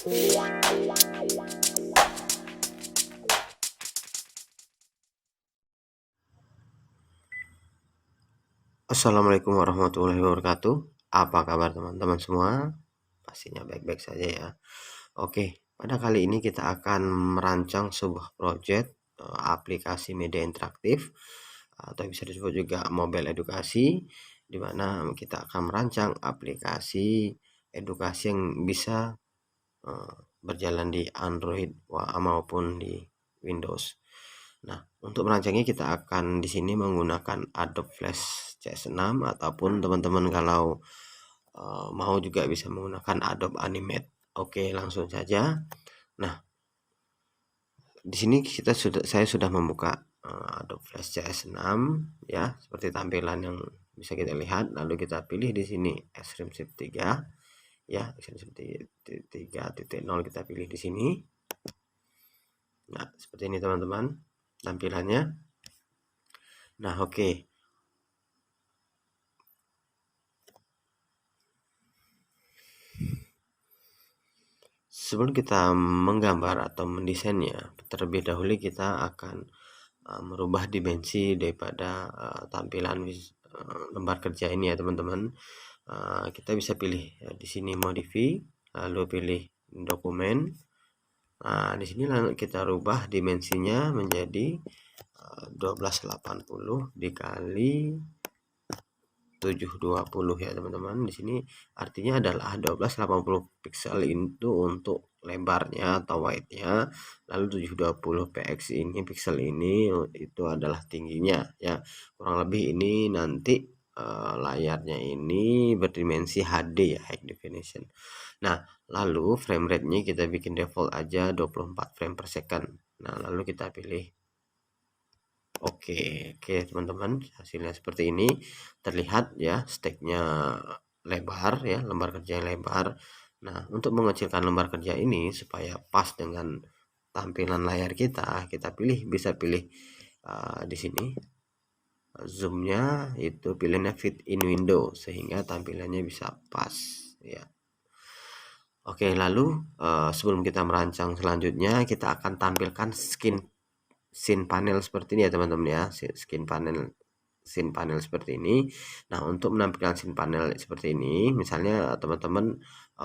Assalamualaikum warahmatullahi wabarakatuh. Apa kabar teman-teman semua? Pastinya baik-baik saja ya. Oke, pada kali ini kita akan merancang sebuah project aplikasi media interaktif atau bisa disebut juga mobile edukasi, di mana kita akan merancang aplikasi edukasi yang bisa berjalan di Android maupun di Windows. Nah, untuk merancangnya kita akan di sini menggunakan Adobe Flash CS6 ataupun teman-teman kalau mau juga bisa menggunakan Adobe Animate. Oke, langsung saja. Nah, di sini saya sudah membuka Adobe Flash CS6 ya, seperti tampilan yang bisa kita lihat. Lalu kita pilih di sini Extreme Shift 3 ya, Extreme Shift 3.0 kita pilih di sini. Nah, seperti ini teman-teman tampilannya. Nah, oke. Sebelum kita menggambar atau mendesainnya, terlebih dahulu kita akan merubah dimensi daripada tampilan lembar kerja ini ya teman-teman. Kita bisa pilih di sini modify, lalu pilih dokumen. Nah, di sini kita rubah dimensinya menjadi 1280 dikali 720 ya teman-teman. Di sini artinya adalah 1280 pixel itu untuk lebarnya atau width-nya, lalu 720 px ini pixel ini itu adalah tingginya ya. Kurang lebih ini nanti layarnya ini berdimensi HD ya, high definition. Nah, lalu frame rate-nya kita bikin default aja 24 frame per second. Nah, lalu kita pilih Oke, teman-teman, hasilnya seperti ini. Terlihat ya stacknya lebar ya, lembar kerja yang lebar. Nah, untuk mengecilkan lembar kerja ini supaya pas dengan tampilan layar kita bisa pilih di sini zoomnya itu pilihnya fit in window sehingga tampilannya bisa pas ya. Oke, lalu sebelum kita merancang selanjutnya kita akan tampilkan scene panel seperti ini ya teman-teman ya, scene panel seperti ini. Nah, untuk menampilkan scene panel seperti ini, misalnya teman-teman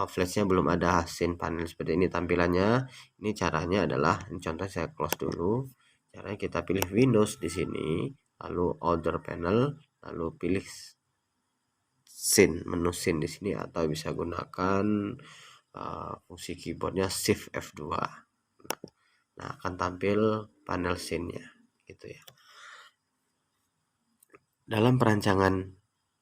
flashnya belum ada scene panel seperti ini tampilannya. Ini caranya adalah, contoh saya close dulu. Caranya kita pilih Windows di sini, lalu Other Panel, lalu pilih menu scene di sini, atau bisa gunakan fungsi keyboardnya Shift F2. Nah, akan tampil panel scene-nya gitu ya. Dalam perancangan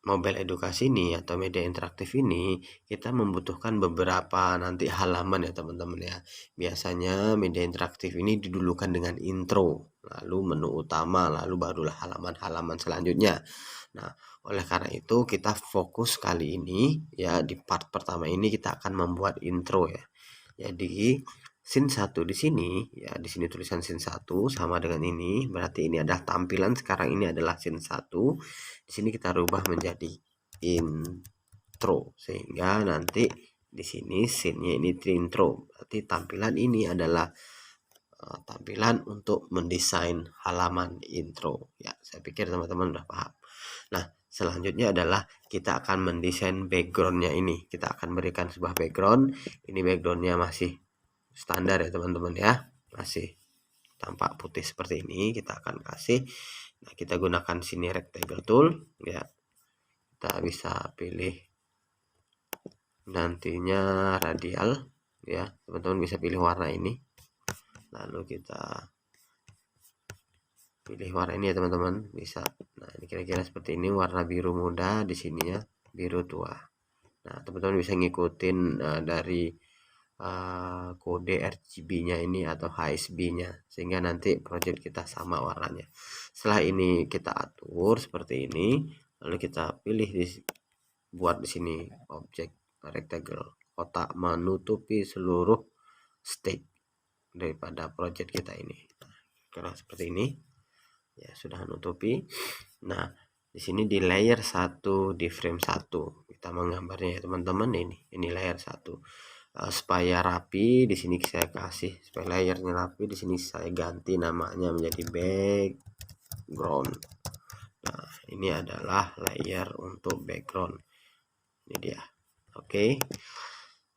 mobile edukasi ini atau media interaktif ini, kita membutuhkan beberapa nanti halaman ya teman-teman ya. Biasanya media interaktif ini didulukan dengan intro, lalu menu utama, lalu barulah halaman-halaman selanjutnya. Nah, oleh karena itu kita fokus kali ini ya, di part pertama ini kita akan membuat intro ya. Jadi scene 1 di sini ya, di sini tulisan scene 1 sama dengan ini, berarti ini adalah tampilan sekarang ini adalah scene 1. Di sini kita rubah menjadi intro sehingga nanti di sini scene-nya ini intro. Berarti tampilan ini adalah tampilan untuk mendesain halaman intro. Ya, saya pikir teman-teman udah paham. Nah, selanjutnya adalah kita akan mendesain background-nya ini. Kita akan berikan sebuah background. Ini background-nya masih standar ya teman-teman ya. Masih tampak putih seperti ini. Kita akan kasih. Nah, kita gunakan sini rectangle tool ya. Kita bisa pilih nantinya radial ya. Teman-teman bisa pilih warna ini. Lalu kita pilih warna ini ya teman-teman, bisa. Nah, ini kira-kira seperti ini, warna biru muda, di sininya biru tua. Nah, teman-teman bisa ngikutin dari kode RGB-nya ini atau HSB-nya sehingga nanti project kita sama warnanya. Setelah ini kita atur seperti ini, lalu kita pilih buat di sini objek rectangle kotak menutupi seluruh state daripada project kita ini. Nah, kira seperti ini. Ya, sudah menutupi. Nah, di sini di layer 1 di frame 1 kita menggambarnya ya teman-teman, ini layer 1. supaya rapi, di sini saya kasih supaya layernya rapi, di sini saya ganti namanya menjadi background. Nah, ini adalah layer untuk background. Ini dia. Oke.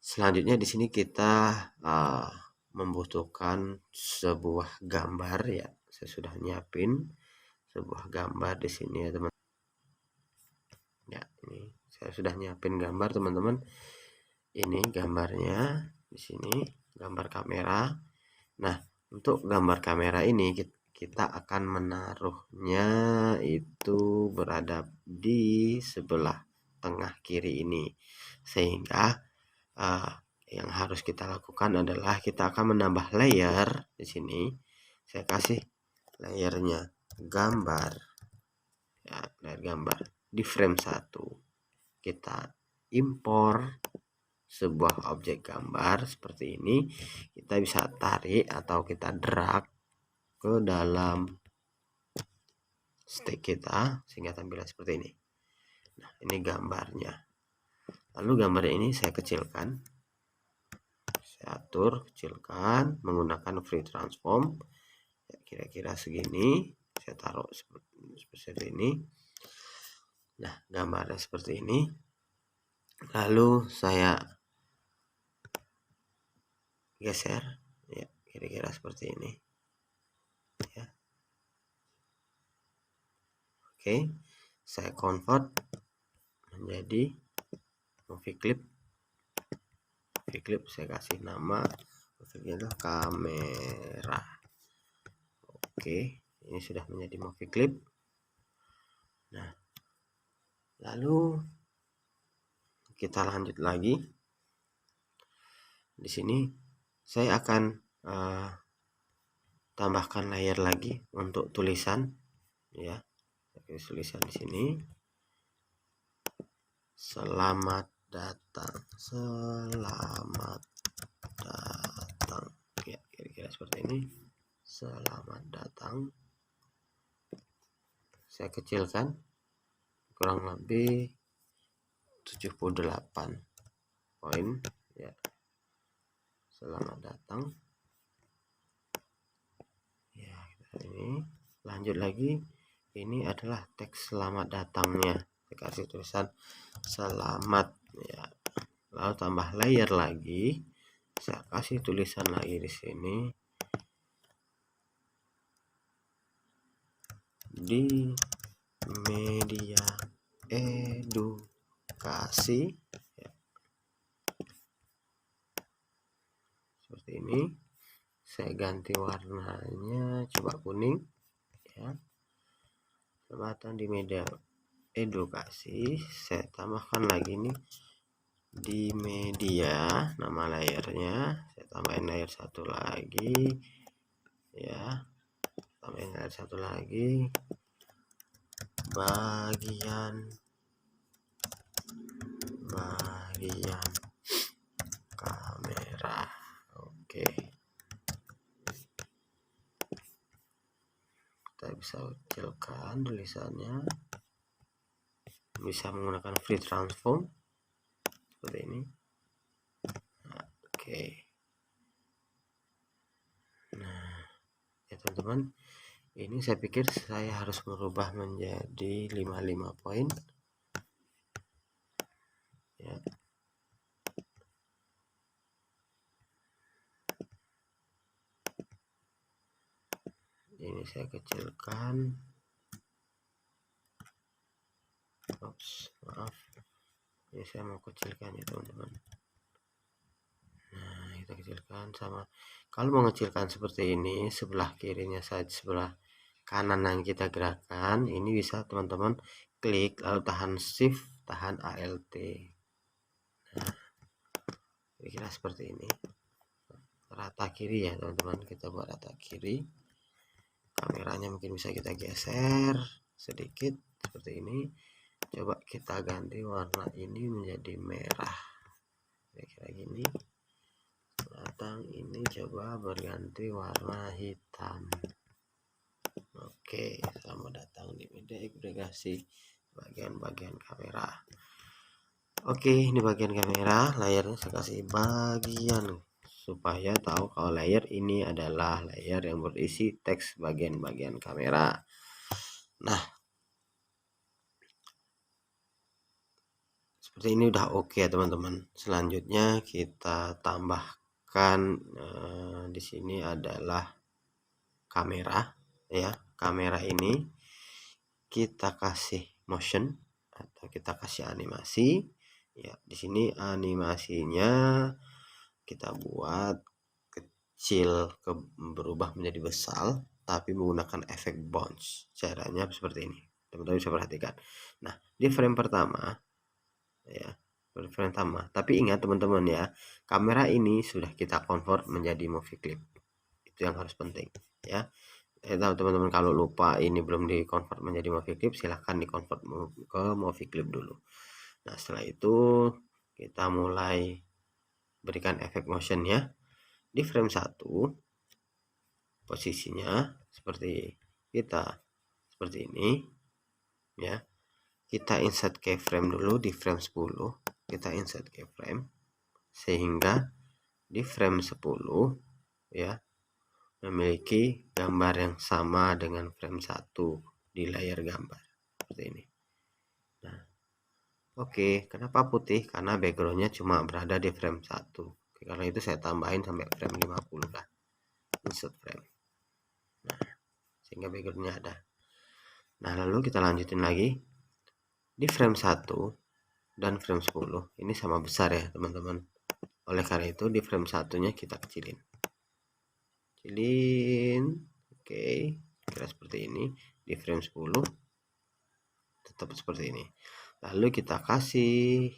Selanjutnya di sini kita membutuhkan sebuah gambar ya. Saya sudah nyiapin sebuah gambar di sini ya, teman. Ya, ini saya sudah nyiapin gambar, teman-teman. Ini gambarnya di sini, gambar kamera. Nah, untuk gambar kamera ini kita akan menaruhnya itu berada di sebelah tengah kiri ini, sehingga yang harus kita lakukan adalah kita akan menambah layer di sini. Saya kasih layernya gambar ya, layer gambar di frame 1. Kita impor sebuah objek gambar seperti ini, kita bisa tarik atau kita drag ke dalam stick kita sehingga tampilan seperti ini. Nah, ini gambarnya. Lalu gambar ini saya kecilkan, saya atur kecilkan menggunakan free transform ya, kira-kira segini. Saya taruh seperti ini. Nah, gambarnya seperti ini. Lalu saya geser ya, kira-kira seperti ini ya. Oke, saya convert menjadi movie clip. Movie clip saya kasih nama itu kamera. Oke, ini sudah menjadi movie clip. Nah, lalu kita lanjut lagi. Di sini saya akan tambahkan layer lagi untuk tulisan ya. Tulisan di sini. Selamat datang. Selamat datang. Ya, kira-kira seperti ini. Selamat datang. Saya kecilkan kurang lebih 78 poin ya. Selamat datang. Ya, ini lanjut lagi. Ini adalah teks selamat datangnya. Saya kasih tulisan selamat ya. Lalu tambah layer lagi. Saya kasih tulisan lagi di sini. Di media edukasi ya. Seperti ini. Saya ganti warnanya coba kuning ya. Kesempatan di media edukasi, saya tambahkan lagi nih di media, nama layernya saya tambahin layer satu lagi ya, tambahin layer satu lagi, bagian kamera. Oke, kita bisa kecilkan tulisannya, bisa menggunakan free transform seperti ini. Oke. Nah, ya teman-teman, ini saya pikir saya harus merubah menjadi 55 poin ya. Ini saya kecilkan. Oops, maaf. Ini saya mau kecilkan ya teman-teman. Nah, kita kecilkan sama. Kalau mau mengecilkan seperti ini, sebelah kirinya saja, sebelah kanan yang kita gerakkan, ini bisa teman-teman klik lalu tahan shift, tahan alt. Nah, kira-kira seperti ini. Rata kiri ya teman-teman, kita buat rata kiri. Kameranya mungkin bisa kita geser sedikit seperti ini. Coba kita ganti warna ini menjadi merah, kira-kira gini. Datang ini coba berganti warna hitam. Oke, selamat datang di media edukasi bagian-bagian kamera. Oke, ini bagian kamera, layarnya saya kasih bagian supaya tahu kalau layer ini adalah layer yang berisi teks bagian-bagian kamera. Nah, seperti ini udah oke ya teman-teman. Selanjutnya kita tambahkan di sini adalah kamera ya. Kamera ini kita kasih motion atau kita kasih animasi ya. Di sini animasinya kita buat kecil berubah menjadi besar tapi menggunakan efek bounce. Caranya seperti ini, teman-teman bisa perhatikan. Nah, di frame pertama ya, frame pertama, tapi ingat teman-teman ya, kamera ini sudah kita convert menjadi movie clip. Itu yang harus penting ya. Teman-teman kalau lupa ini belum di convert menjadi movie clip, silahkan di convert ke movie clip dulu. Nah, setelah itu kita mulai berikan efek motion ya. Di frame 1 posisinya seperti seperti ini ya. Kita insert keyframe dulu di frame 10. Kita insert keyframe sehingga di frame 10 ya memiliki gambar yang sama dengan frame 1 di layar gambar seperti ini. Nah, oke, kenapa putih? Karena backgroundnya cuma berada di frame 1. Karena itu saya tambahin sampai frame 50 lah. Insert frame. Nah, sehingga backgroundnya ada. Nah, lalu kita lanjutin lagi. Di frame 1 dan frame 10 ini sama besar ya teman-teman. Oleh karena itu di frame 1-nya kita kecilin. Oke, kira seperti ini. Di frame 10 tetap seperti ini. Lalu kita kasih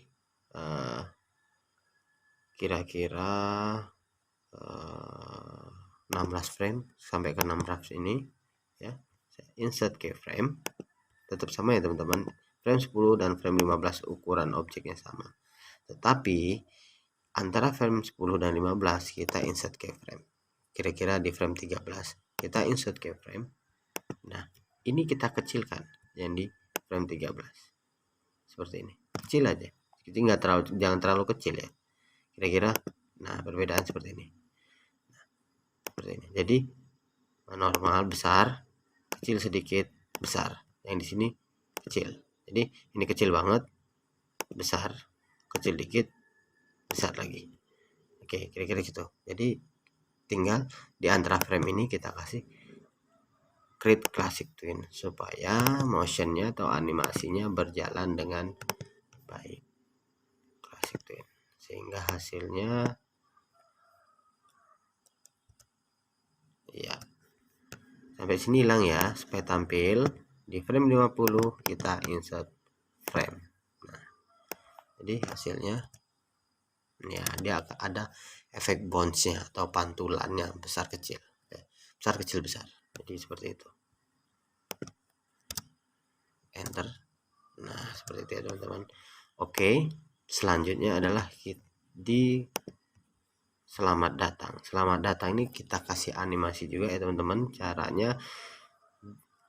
kira-kira 16 frame sampai ke 16 ini ya. Saya insert keyframe, tetap sama ya teman-teman, frame 10 dan frame 15 ukuran objeknya sama, tetapi antara frame 10 dan 15 kita insert keyframe. Kira-kira di frame 13 kita insert keyframe. Nah, ini kita kecilkan yang di frame 13 seperti ini, kecil aja, jadi nggak terlalu, jangan terlalu kecil ya, kira-kira. Nah, perbedaan seperti ini. Nah, seperti ini. Jadi normal besar, kecil sedikit, besar. Yang di sini kecil. Jadi ini kecil banget, besar, kecil dikit, besar lagi. Oke, kira-kira gitu. Jadi tinggal di antara frame ini kita kasih create classic twin supaya motionnya atau animasinya berjalan dengan baik. Classic twin sehingga hasilnya ya sampai sini hilang ya. Supaya tampil di frame 50 kita insert frame. Nah, jadi hasilnya ya dia ada efek bounce-nya atau pantulannya besar kecil ya. Besar kecil besar, jadi seperti itu. Enter. Nah, seperti itu ya teman-teman. Oke, selanjutnya adalah di selamat datang. Selamat datang ini kita kasih animasi juga ya teman-teman. Caranya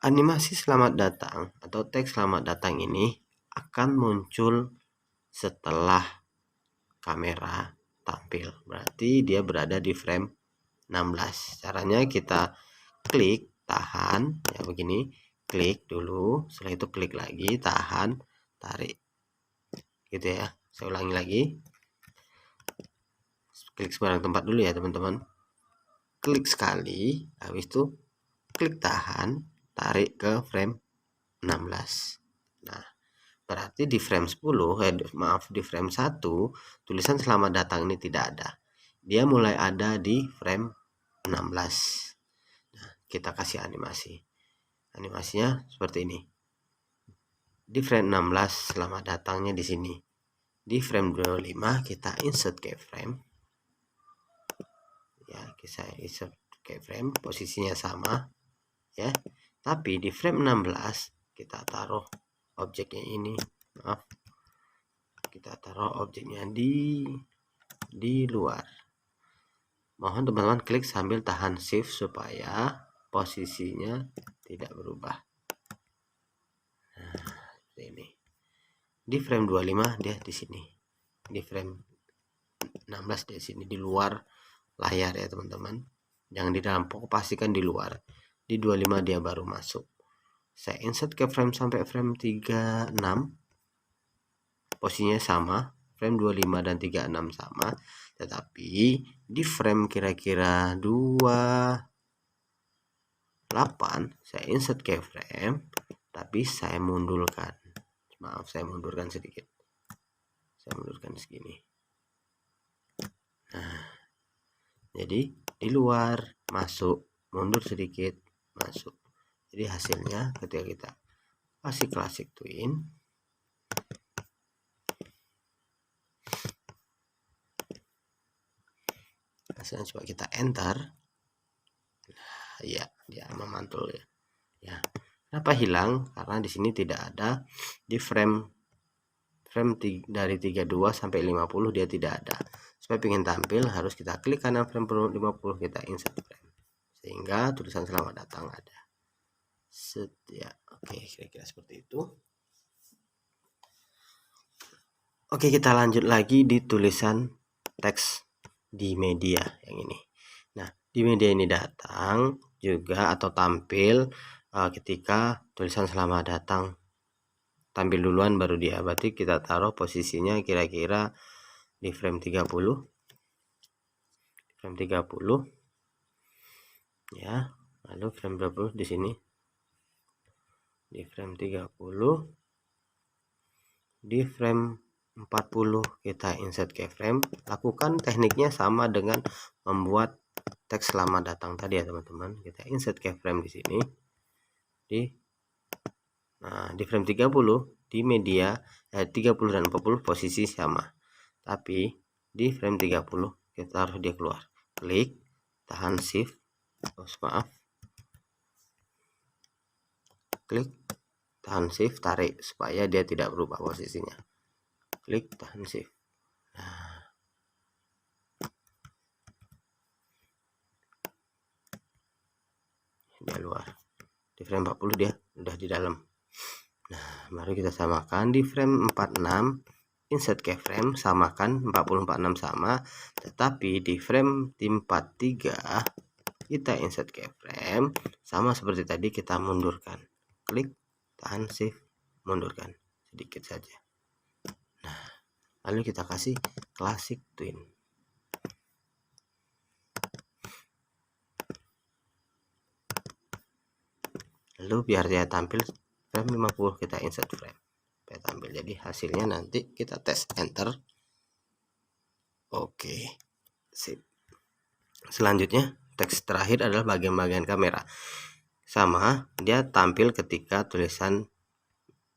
animasi selamat datang atau teks selamat datang ini akan muncul setelah kamera tampil. Berarti dia berada di frame 16. Caranya kita klik, tahan ya begini. Klik dulu, setelah itu klik lagi, tahan, tarik. Gitu ya. Saya ulangi lagi. Klik sembarang tempat dulu ya teman-teman. Klik sekali, habis itu klik tahan, tarik ke frame 16. Nah, berarti di frame 10, di frame 1 tulisan selamat datang ini tidak ada. Dia mulai ada di frame 16. Nah, kita kasih animasi. Animasinya seperti ini. Di frame 16 selamat datangnya di sini. Di frame 25 kita insert keyframe. Ya, kita insert keyframe, posisinya sama ya. Tapi di frame 16 kita taruh objeknya ini. Maaf. Kita taruh objeknya di luar. Mohon teman-teman klik sambil tahan shift supaya posisinya tidak berubah. Nah, ini. Di frame 25 dia di sini, di frame 16 di sini, di luar layar ya teman-teman, jangan di dalam, pokok pastikan di luar. Di 25 dia baru masuk. Saya insert ke frame sampai frame 36, posisinya sama, frame 25 dan 36 sama, tetapi di frame kira-kira 28 saya insert ke frame, tapi saya mundurkan, maaf saya mundurkan sedikit, saya mundurkan segini. Nah, jadi di luar masuk, mundur sedikit masuk. Jadi hasilnya ketika kita kasih classic twin, hasilnya coba kita enter, ya dia memantul ya. Ya, kenapa hilang? Karena di sini tidak ada di frame dari 32 sampai 50 dia tidak ada. Supaya ingin tampil harus kita klik kanan frame 50, kita insert frame sehingga tulisan selamat datang ada. Ya, oke, kira-kira seperti itu. Oke, kita lanjut lagi di tulisan teks di media yang ini. Nah, di media ini datang juga atau tampil ketika tulisan selamat datang tampil duluan baru dia. Berarti kita taruh posisinya kira-kira di frame 30. Frame 30 ya. Lalu frame 20 di sini. Di frame 30. Di frame 40 kita insert keyframe. Lakukan tekniknya sama dengan membuat teks selamat datang tadi ya teman-teman. Kita insert keyframe di sini. Di frame 30 di media 30 dan 40 posisi sama. Tapi di frame 30 kita taruh dia keluar. Klik, tahan shift. Maaf. Klik, tahan shift, tarik supaya dia tidak berubah posisinya. Klik, tahan shift. Nah, dia luar. Di frame 40 dia udah di dalam. Nah, baru kita samakan di frame 46, insert keyframe, samakan 40 46 sama, tetapi di frame 43 kita insert keyframe sama seperti tadi, kita mundurkan. Klik, tahan shift, mundurkan sedikit saja. Nah, lalu kita kasih classic twin. Lalu biar dia tampil frame 50 kita insert frame supaya tampil. Jadi hasilnya nanti kita tes enter. Oke, sip. Selanjutnya teks terakhir adalah bagian-bagian kamera. Sama, dia tampil ketika tulisan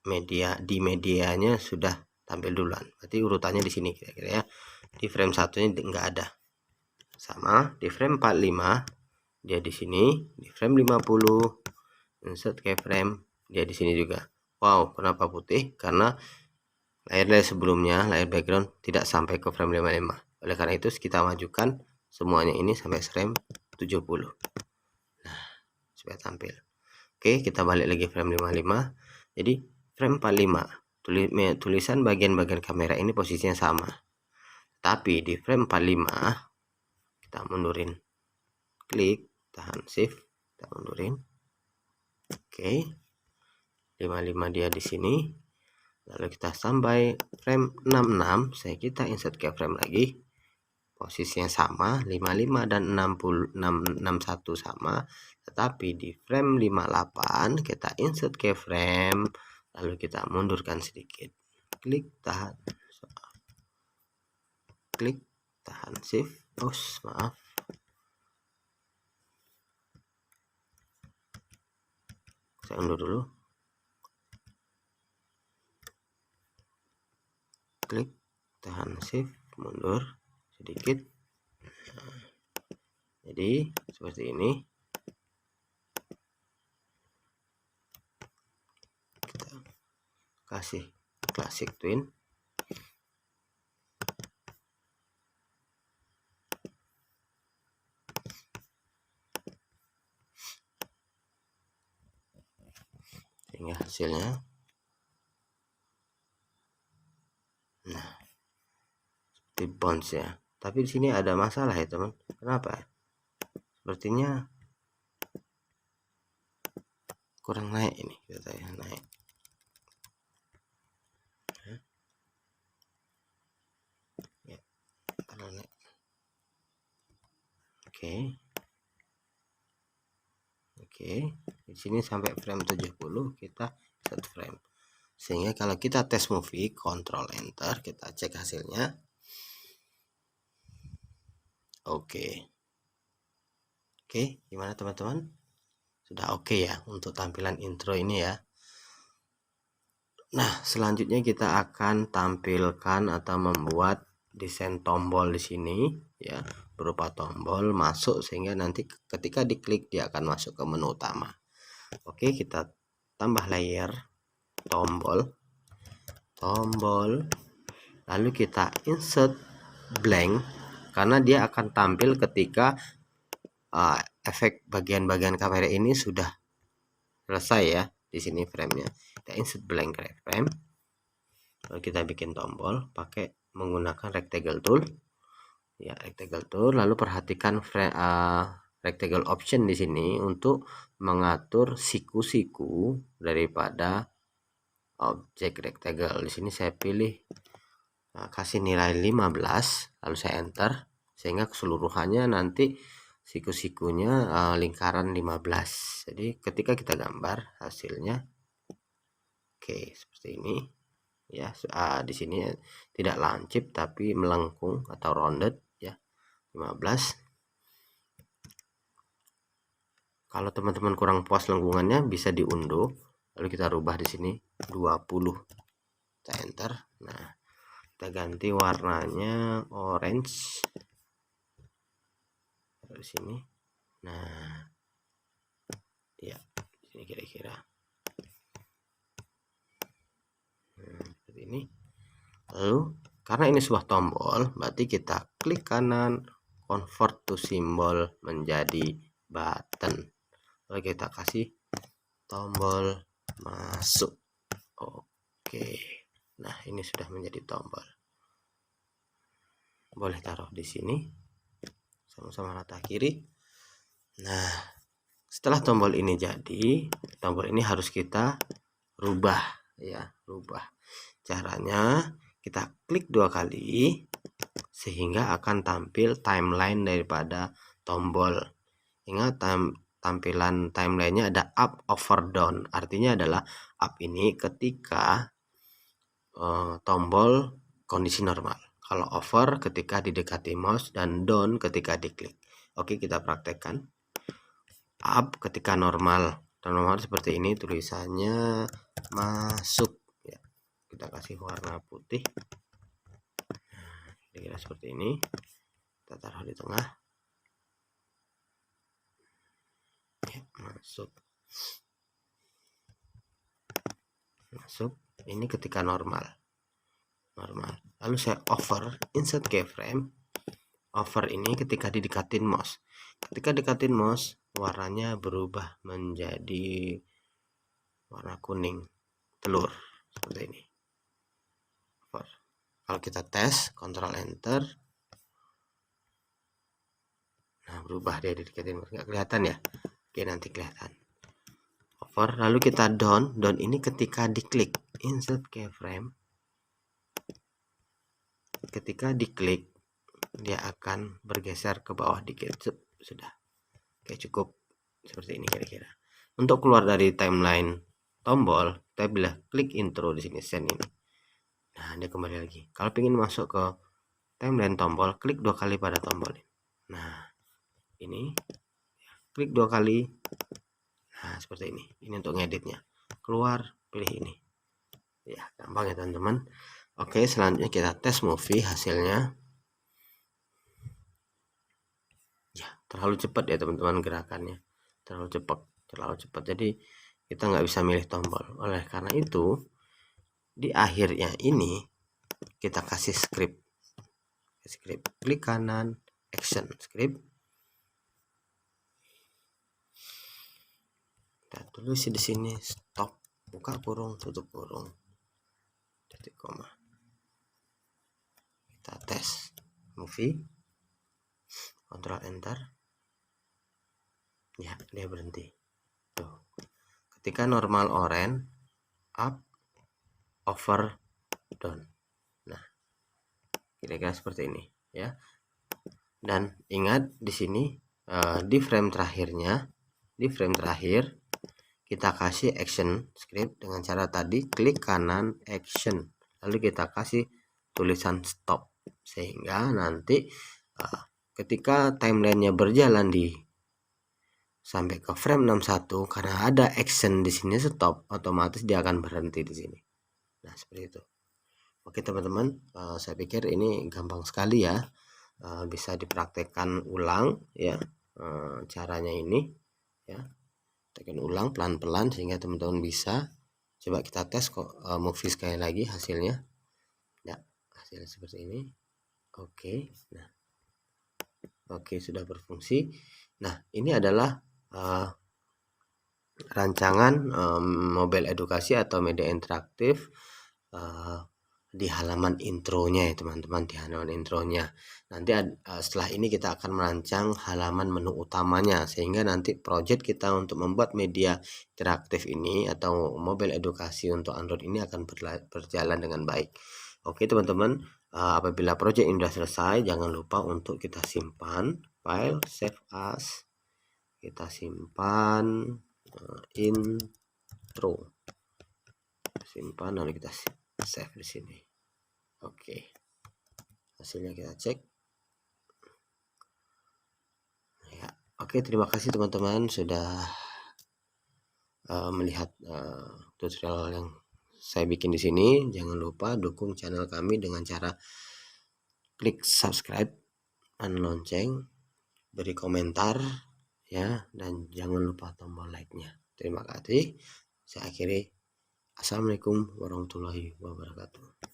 media di medianya sudah tampil duluan. Berarti urutannya di sini kira-kira ya. Di frame satunya enggak ada. Sama di frame 45 dia di sini, di frame 50 insert keyframe dia di sini juga. Wow, kenapa putih? Karena layar sebelumnya, layar background tidak sampai ke frame 55. Oleh karena itu kita majukan semuanya ini sampai frame 70. Nah, supaya tampil. Oke, kita balik lagi frame 55. Jadi frame 45 tulisan bagian-bagian kamera ini posisinya sama. Tapi di frame 45 kita mundurin. Klik, tahan shift, kita mundurin. Oke. 55 dia di sini. Lalu kita sampai frame 66, kita insert ke frame lagi. Posisinya sama, 55 dan 61 sama. Tetapi di frame 58 kita insert ke frame, lalu kita mundurkan sedikit. Klik, tahan. Klik, tahan shift. Maaf. Saya undur dulu. Klik, tahan shift, mundur sedikit. Jadi seperti ini. Kita kasih classic twin. Sehingga hasilnya bounce ya. Tapi di sini ada masalah ya teman. Kenapa? Sepertinya kurang naik ini, kita ya naik. Ya, naik. Oke. Di sini sampai frame 70 kita set frame. Sehingga kalau kita tes movie, Ctrl Enter, kita cek hasilnya. Oke, gimana teman-teman? Sudah oke ya untuk tampilan intro ini ya. Nah, selanjutnya kita akan tampilkan atau membuat desain tombol di sini ya, berupa tombol masuk sehingga nanti ketika diklik dia akan masuk ke menu utama. Oke, kita tambah layer tombol, lalu kita insert blank karena dia akan tampil ketika efek bagian-bagian kamera ini sudah selesai ya. Di sini framenya kita insert blank frame, lalu kita bikin tombol pakai menggunakan rectangle tool ya, lalu perhatikan rectangle option di sini untuk mengatur siku-siku daripada objek rectangle. Di sini saya pilih kasih nilai 15, lalu saya enter sehingga keseluruhannya nanti siku-sikunya lingkaran 15. Jadi ketika kita gambar hasilnya seperti ini ya. Di sini tidak lancip tapi melengkung atau rounded ya, 15. Kalau teman-teman kurang puas lengkungannya bisa diunduh, lalu kita rubah di sini 20. Kita enter. Nah, kita ganti warnanya orange di sini. Nah, ya, di sini kira-kira seperti ini. Lalu karena ini sebuah tombol, berarti kita klik kanan, convert to symbol menjadi button. Lalu kita kasih tombol masuk. Oke. Nah, ini sudah menjadi tombol. Boleh taruh di sini. Sama-sama rata kiri. Nah, setelah tombol ini jadi, tombol ini harus kita rubah ya, Caranya kita klik 2 kali sehingga akan tampil timeline daripada tombol. Ingat tampilan timelinenya ada up, over, down. Artinya adalah up ini ketika tombol kondisi normal. Kalau over ketika didekati mouse dan down ketika diklik. Oke, kita praktekkan. Up ketika normal. Normal seperti ini tulisannya masuk ya. Kita kasih warna putih. Kira-kira seperti ini. Kita taruh di tengah. Ya, masuk. Ini ketika normal. Lalu saya over, insert keyframe. Over ini ketika didekatin mouse. Ketika dekatin mouse, warnanya berubah menjadi warna kuning telur seperti ini. Over. Kalau kita tes, Ctrl Enter. Nah, berubah dia didekatin mouse. Nggak kelihatan ya? Oke, nanti kelihatan. Over, lalu kita down. Down ini ketika diklik, insert keyframe. Ketika diklik, dia akan bergeser ke bawah dikit. Sudah. Oke, cukup seperti ini kira-kira. Untuk keluar dari timeline tombol, kita bila klik intro di sini send ini. Nah, dia kembali lagi. Kalau ingin masuk ke timeline tombol, klik 2 kali pada tombol ini. Nah, ini klik 2 kali. Nah, seperti ini. Ini untuk ngeditnya. Keluar, pilih ini. Ya, gampang ya teman-teman. Oke, selanjutnya kita tes movie hasilnya. Ya, terlalu cepat ya teman-teman gerakannya. Terlalu cepat. Jadi kita nggak bisa milih tombol. Oleh karena itu, di akhirnya ini kita kasih script. Klik kanan, action script. Kita tulis di sini stop, buka kurung, tutup kurung, titik koma. Kita kita tes movie, Ctrl Enter, ya dia berhenti. Tuh. Ketika normal orange, up, over, down. Nah, kira-kira seperti ini ya. Dan ingat di sini di frame terakhir kita kasih action script dengan cara tadi klik kanan action, lalu kita kasih tulisan stop, sehingga nanti ketika timelinenya berjalan sampai ke frame 61, karena ada action di sini stop, otomatis dia akan berhenti di sini. Nah, seperti itu. Oke teman-teman, saya pikir ini gampang sekali ya, bisa dipraktekkan ulang ya, caranya ini ya, tekan ulang pelan-pelan sehingga teman-teman bisa. Coba kita tes kok movie sekali lagi hasilnya ya, hasilnya seperti ini. Oke, nah oke, sudah berfungsi. Nah, ini adalah rancangan mobile edukasi atau media interaktif di halaman intronya ya teman-teman, di halaman intronya. Nanti setelah ini kita akan merancang halaman menu utamanya, sehingga nanti project kita untuk membuat media interaktif ini atau mobile edukasi untuk Android ini akan berjalan dengan baik. Oke teman-teman, apabila project ini sudah selesai, jangan lupa untuk kita simpan file, save as, kita simpan intro, simpan lalu kita save di sini. Oke, hasilnya kita cek ya. Oke, terima kasih teman-teman sudah melihat tutorial yang saya bikin di sini. Jangan lupa dukung channel kami dengan cara klik subscribe dan lonceng, beri komentar ya, dan jangan lupa tombol like-nya. Terima kasih. Saya akhiri. Assalamualaikum warahmatullahi wabarakatuh.